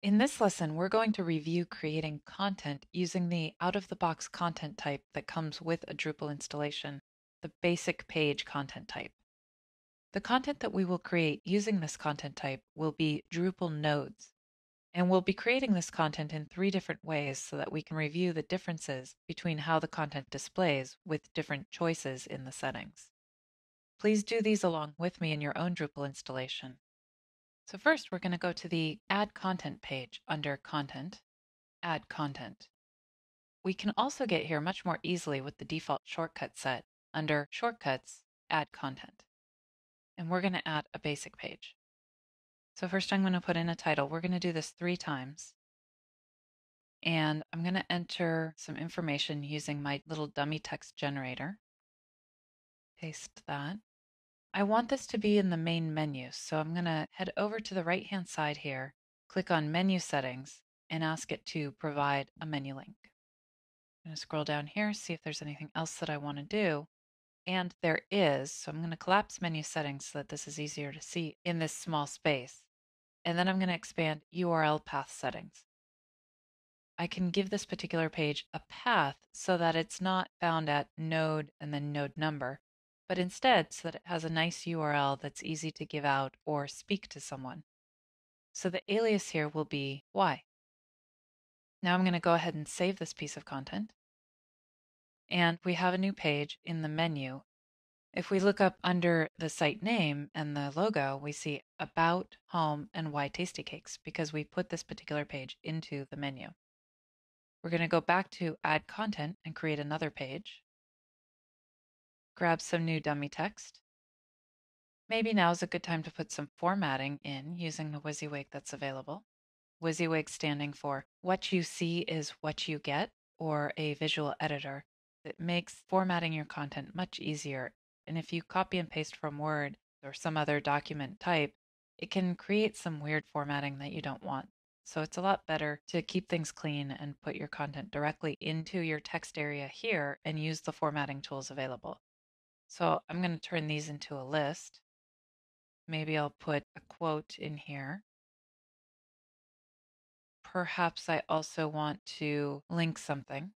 In this lesson, we're going to review creating content using the out-of-the-box content type that comes with a Drupal installation, the basic page content type. The content that we will create using this content type will be Drupal nodes, and we'll be creating this content in 3 different ways so that we can review the differences between how the content displays with different choices in the settings. Please do these along with me in your own Drupal installation. So first, we're going to go to the Add Content page under Content, Add Content. We can also get here much more easily with the default shortcut set under Shortcuts, Add Content. And we're going to add a basic page. So first I'm going to put in a title. We're going to do this 3 times. And I'm going to enter some information using my little dummy text generator. Paste that. I want this to be in the main menu, so I'm going to head over to the right-hand side here, click on Menu Settings, and ask it to provide a menu link. I'm going to scroll down here, see if there's anything else that I want to do. And there is, so I'm going to collapse Menu Settings so that this is easier to see in this small space. And then I'm going to expand URL path settings. I can give this particular page a path so that it's not found at node and then node number, but instead so that it has a nice URL that's easy to give out or speak to someone. So the alias here will be Y. Now I'm going to go ahead and save this piece of content. And we have a new page in the menu. If we look up under the site name and the logo, we see About, Home, and Why Tasty Cakes because we put this particular page into the menu. We're going to go back to Add Content and create another page. Grab some new dummy text. Maybe now is a good time to put some formatting in using the WYSIWYG that's available. WYSIWYG standing for What You See is What You Get, or a visual editor that makes formatting your content much easier. And if you copy and paste from Word or some other document type, it can create some weird formatting that you don't want. So it's a lot better to keep things clean and put your content directly into your text area here and use the formatting tools available. So I'm going to turn these into a list. Maybe I'll put a quote in here. Perhaps I also want to link something.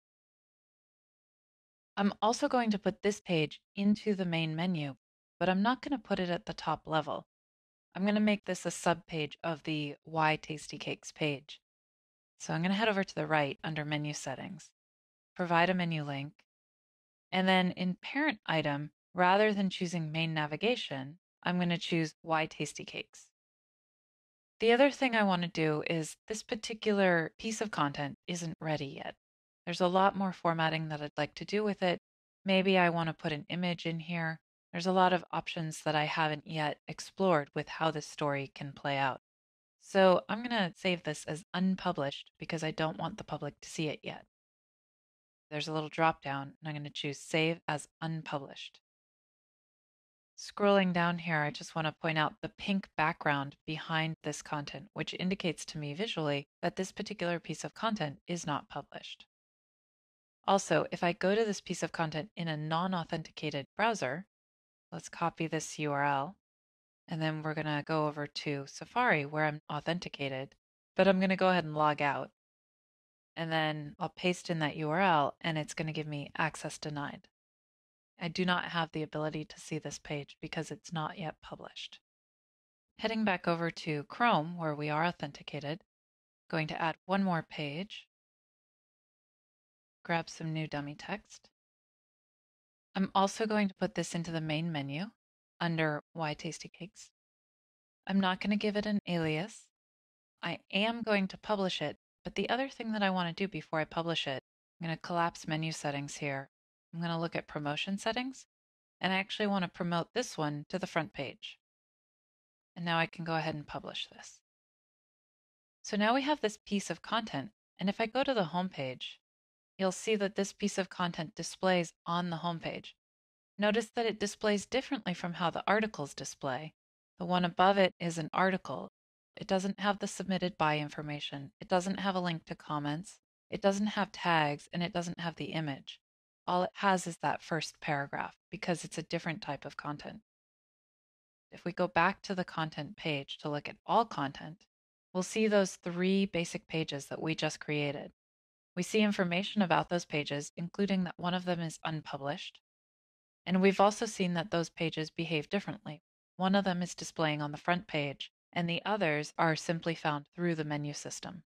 I'm also going to put this page into the main menu, but I'm not going to put it at the top level. I'm going to make this a subpage of the Why Tasty Cakes page. So I'm going to head over to the right under Menu Settings, provide a menu link, and then in Parent Item, rather than choosing Main Navigation, I'm going to choose Why Tasty Cakes. The other thing I want to do is this particular piece of content isn't ready yet. There's a lot more formatting that I'd like to do with it. Maybe I want to put an image in here. There's a lot of options that I haven't yet explored with how this story can play out. So I'm going to save this as unpublished because I don't want the public to see it yet. There's a little drop down and I'm going to choose Save as Unpublished. Scrolling down here, I just want to point out the pink background behind this content, which indicates to me visually that this particular piece of content is not published. Also, if I go to this piece of content in a non-authenticated browser, let's copy this URL, and then we're going to go over to Safari where I'm authenticated, but I'm going to go ahead and log out. And then I'll paste in that URL, and it's going to give me access denied. I do not have the ability to see this page because it's not yet published. Heading back over to Chrome, where we are authenticated, going to add one more page, grab some new dummy text. I'm also going to put this into the main menu under Why Tasty Cakes. I'm not going to give it an alias. I am going to publish it, but the other thing that I want to do before I publish it, I'm going to collapse menu settings here. I'm going to look at promotion settings, and I actually want to promote this one to the front page. And now I can go ahead and publish this. So now we have this piece of content, and if I go to the home page, you'll see that this piece of content displays on the home page. Notice that it displays differently from how the articles display. The one above it is an article. It doesn't have the submitted by information. It doesn't have a link to comments. It doesn't have tags, and it doesn't have the image. All it has is that first paragraph because it's a different type of content. If we go back to the content page to look at all content, we'll see those three basic pages that we just created. We see information about those pages, including that one of them is unpublished. And we've also seen that those pages behave differently. One of them is displaying on the front page, and the others are simply found through the menu system.